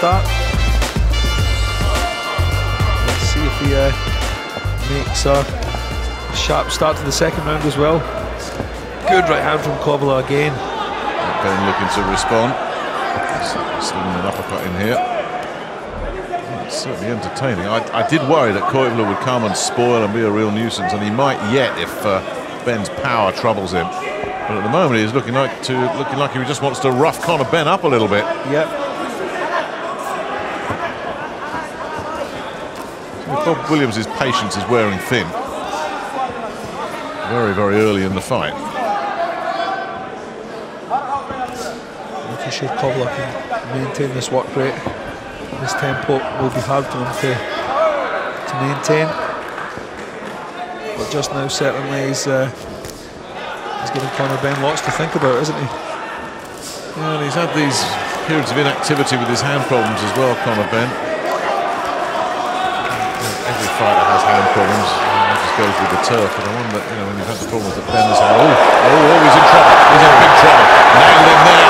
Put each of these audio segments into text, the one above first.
start. Let's see if he makes a sharp start to the second round as well. Good right hand from Kovler again. Benn looking to respond. Slinging an uppercut in here. It's certainly entertaining. I did worry that Kovler would come and spoil and be a real nuisance, and he might yet if Benn's power troubles him. But at the moment, he's looking like he just wants to rough Conor Benn up a little bit. Yep. Bob Williams' patience is wearing thin. Very, very early in the fight. Making sure Kovler can maintain this work rate. This tempo will be hard for him to maintain. But just now, certainly, he's giving Conor Benn lots to think about, isn't he? Yeah, and he's had these periods of inactivity with his hand problems as well, Conor Benn. Every fighter has hand problems. It just goes with the turf. But I wonder, when you've had the problems that Benn has had. Oh, he's in trouble. He's in big trouble. Nailed him there.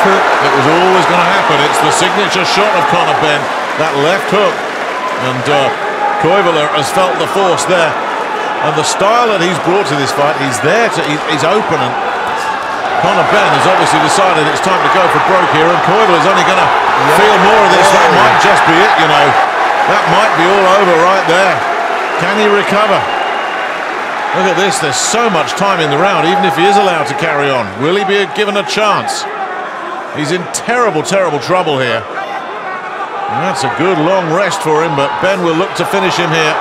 It was always going to happen. It's the signature shot of Conor Benn. That left hook. And Kovler has felt the force there. And the style that he's brought to this fight, he's open, and Conor Benn has obviously decided it's time to go for broke here, and Kovler's only going to feel more of this. That might just be it, That might be all over right there. Can he recover? Look at this, there's so much time in the round, even if he is allowed to carry on. Will he be given a chance? He's in terrible, terrible trouble here. And that's a good long rest for him, but Benn will look to finish him here.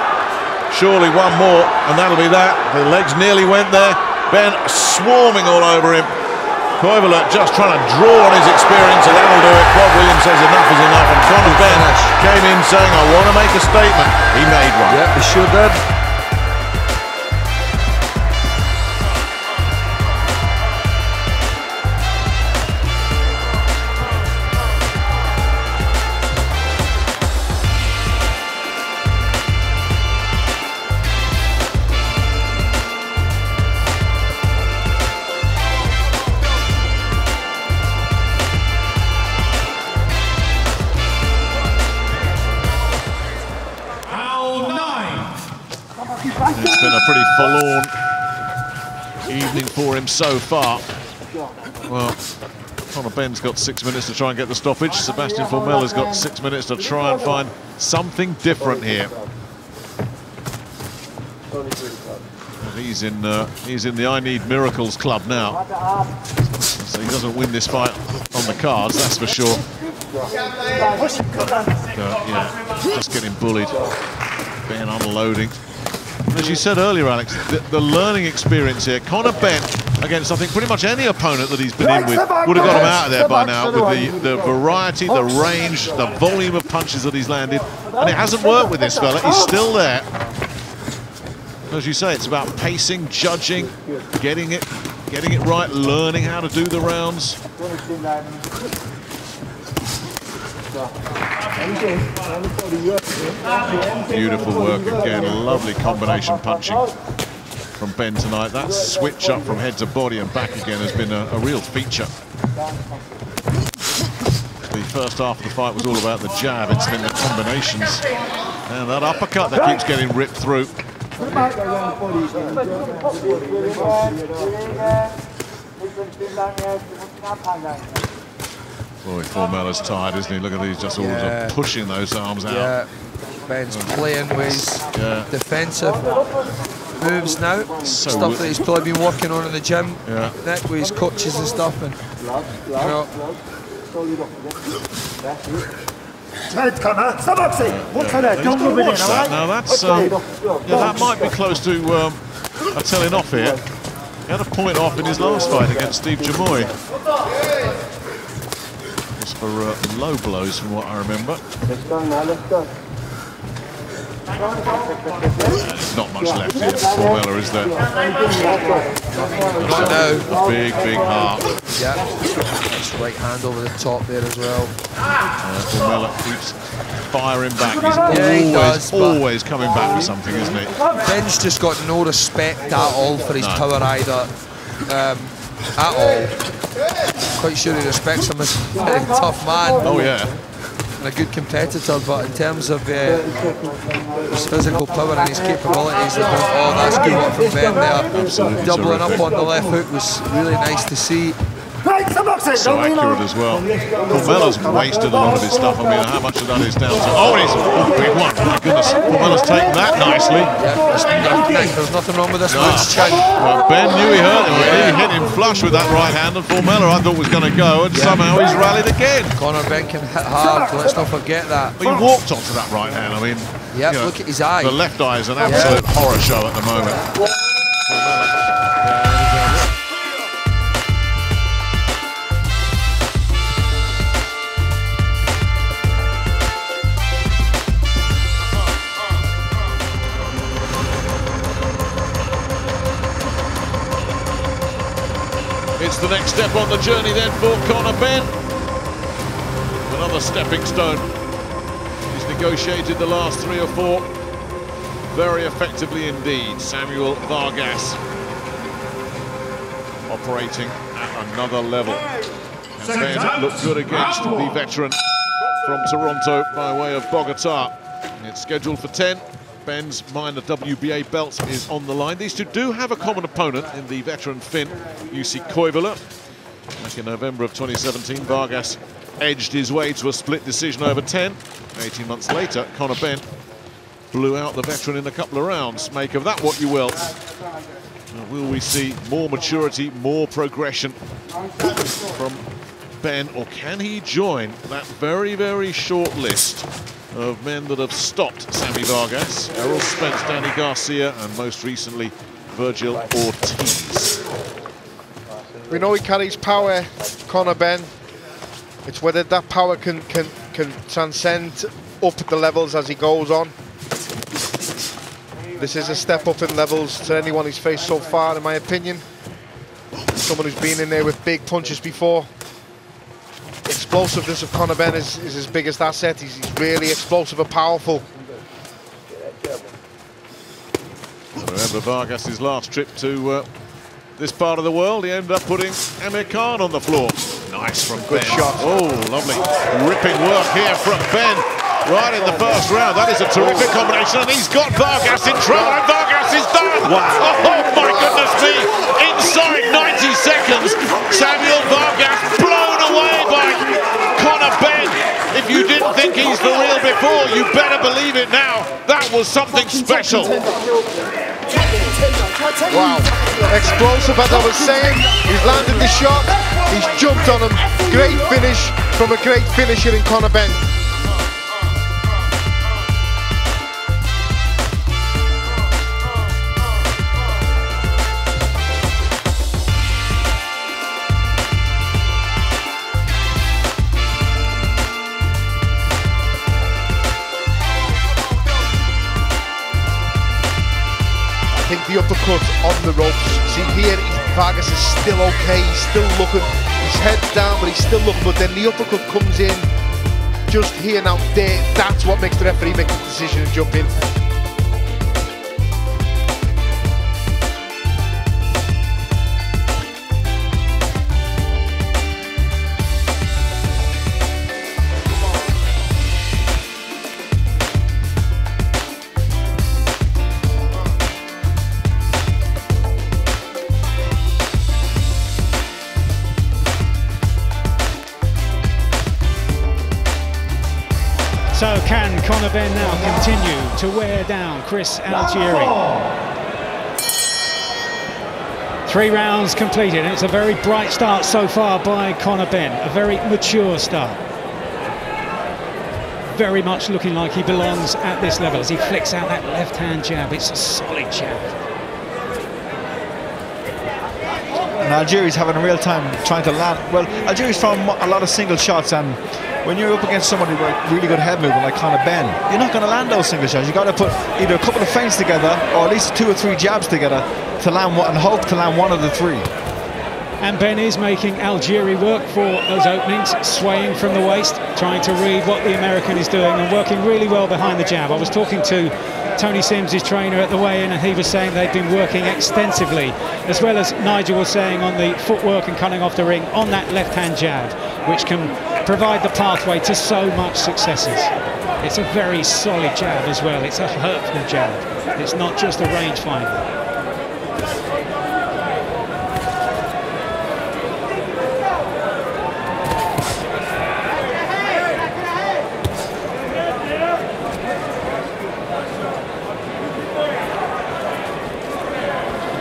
Surely one more, and that'll be that. The legs nearly went there. Benn swarming all over him. Kovler just trying to draw on his experience, and that'll do it. Bob Williams says enough is enough, and Conor Benn came in saying, I want to make a statement. He made one. Yep, he sure did. It's been a pretty forlorn evening for him so far. Well, Conor Benn's got 6 minutes to try and get the stoppage. Sebastian Formel has got 6 minutes to try and find something different here. He's in the I Need Miracles club now. So he doesn't win this fight on the cards, that's for sure. Yeah, just getting bullied. Benn unloading. As you said earlier, Alex, the learning experience here. Conor Benn, against I think pretty much any opponent that he's been in with, would have got him out of there by now with the variety, the range, the volume of punches that he's landed. And it hasn't worked with this fella. He's still there. As you say, it's about pacing, judging, getting it right, learning how to do the rounds. Beautiful work again, lovely combination punching from Benn tonight. That switch up from head to body and back again has been a real feature. The first half of the fight was all about the jab, it's been the combinations. And that uppercut that keeps getting ripped through. Boy, Formela's tired, isn't he? Look at these, just all pushing those arms out. Yeah, Benn's playing with his defensive moves now. Stuff that he's probably been working on in the gym. Nick, with his coaches and stuff. And, Now that's that might be close to a telling off here. He had a point off in his last fight against Steve Jamoy. Just for low blows, from what I remember. There's not much left here for Formela, is there? A big, big heart. Yeah, nice right hand over the top there as well. Formela keeps firing back. He's always coming back with something, isn't he? Benn's just got no respect at all for his power either. At all. Quite sure he respects him as a very tough man. Oh yeah. and a good competitor, but in terms of his physical power and his capabilities, oh, that's good work from Benn there. Absolutely doubling terrific. up on the left hook was really nice to see. So accurate as well. Formella's wasted a lot of his stuff. I mean, how much of that is down to... Oh, he's a big one. My goodness. Formella's taken that nicely. Yeah, there's nothing wrong with this man's chin. Well, Benn knew he hurt him. He hit him flush with that right hand, and Formella, I thought, was going to go, and somehow he's rallied again. Conor Benn can hit hard, let's not forget that. He walked onto that right hand. I mean, yeah, you know, look at his eye. The left eye is an absolute horror show at the moment. It's the next step on the journey then for Conor Benn. Another stepping stone. He's negotiated the last 3 or 4 very effectively indeed. Samuel Vargas operating at another level. And Benn looked good against the veteran from Toronto by way of Bogota. It's scheduled for 10. Benn's minor WBA belt is on the line. These two do have a common opponent in the veteran Finn, Jussi Koivula. Back in November of 2017, Vargas edged his way to a split decision over 10. 18 months later, Conor Benn blew out the veteran in a couple of rounds. Make of that what you will. Now, will we see more maturity, more progression from Benn, or can he join that very, very short list of men that have stopped Sammy Vargas, Errol Spence, Danny Garcia, and most recently Virgil Ortiz? We know he carries power, Conor Benn. It's whether that power can transcend up the levels as he goes on. This is a step up in levels to anyone he's faced so far, in my opinion. Someone who's been in there with big punches before. Explosiveness of Conor Benn is his biggest asset. He's really explosive and powerful. Remember Vargas' last trip to this part of the world, he ended up putting Amir Khan on the floor. Nice from Good Benn. shot. Oh, lovely. Ripping work here from Benn. Right in the first round. That is a terrific combination, and he's got Vargas in trouble, and Vargas is done. Wow. Oh my goodness me. Inside 90 seconds, Samuel Vargas blown away by Conor Benn. If you didn't think he's the real before, you better believe it now. That was something special. Wow. Explosive, as I was saying. He's landed the shot. He's jumped on him. Great finish from a great finisher in Conor Benn. I think the uppercut on the ropes. See here, Vargas is still okay. He's still looking. His head's down, but he's still looking. But then the uppercut comes in just here now. There, that's what makes the referee make the decision and jump in. So can Conor Benn now continue to wear down Chris Algieri? 3 rounds completed, and it's a very bright start so far by Conor Benn, a very mature start. Very much looking like he belongs at this level as he flicks out that left-hand jab. It's a solid jab. And Algieri's having a real time trying to land. Well, Algieri's from a lot of single shots, and when you're up against somebody with really good head movement like Conor Benn, you're not going to land those single shots. You've got to put either a couple of feints together or at least 2 or 3 jabs together to land one, and hope to land one of the 3. And Benn is making Algieri work for those openings, swaying from the waist, trying to read what the American is doing and working really well behind the jab. I was talking to Tony Sims, his trainer, at the weigh-in, and he was saying they've been working extensively, as well as Nigel was saying, on the footwork and cutting off the ring on that left-hand jab, which can provide the pathway to so much successes. It's a very solid jab as well. It's a hurtful jab. It's not just a rangefinder.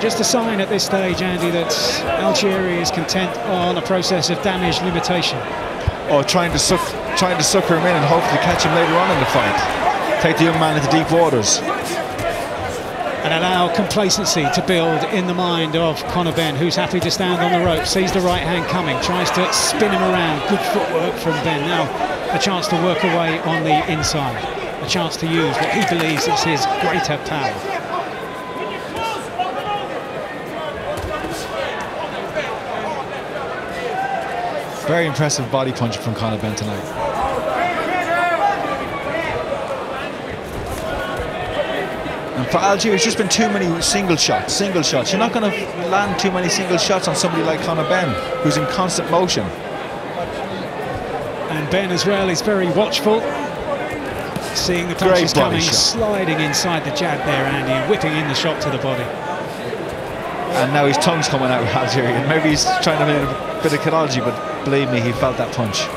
Just a sign at this stage, Andy, that Algeria is content on a process of damage limitation. Or trying to sucker him in and hopefully catch him later on in the fight. Take the young man into deep waters. And allow complacency to build in the mind of Conor Benn, who's happy to stand on the rope, sees the right hand coming, tries to spin him around. Good footwork from Benn. Now a chance to work away on the inside. A chance to use what he believes is his greater power. Very impressive body punch from Conor Benn tonight. And for Algeria, it's just been too many single shots. You're not going to land too many single shots on somebody like Conor Benn, who's in constant motion. And Benn as well is very watchful, seeing the punches coming, sliding inside the jab there, Andy, and whipping in the shot to the body. And now his tongue's coming out with Algeria. Maybe he's trying to make a bit of cardiology, but believe me, he felt that punch.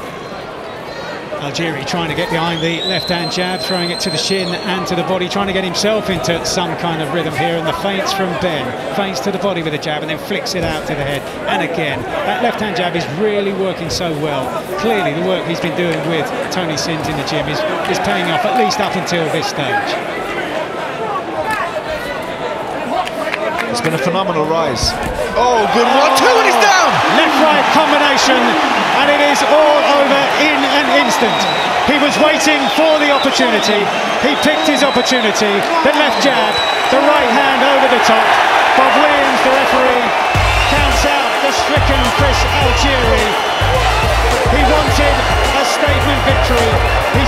Algeria trying to get behind the left-hand jab, throwing it to the shin and to the body, trying to get himself into some kind of rhythm here. And the feints from Benn, feints to the body with a jab and then flicks it out to the head. And again, that left-hand jab is really working so well. Clearly, the work he's been doing with Tony Sims in the gym is paying off, at least up until this stage. It's been a phenomenal rise. Oh, good 1-2, and he's down! Left-right combination, and it is all over in an instant. He was waiting for the opportunity. He picked his opportunity. The left jab, the right hand over the top. Bob Williams, the referee, counts out the stricken Chris Algieri. He wanted a statement victory. He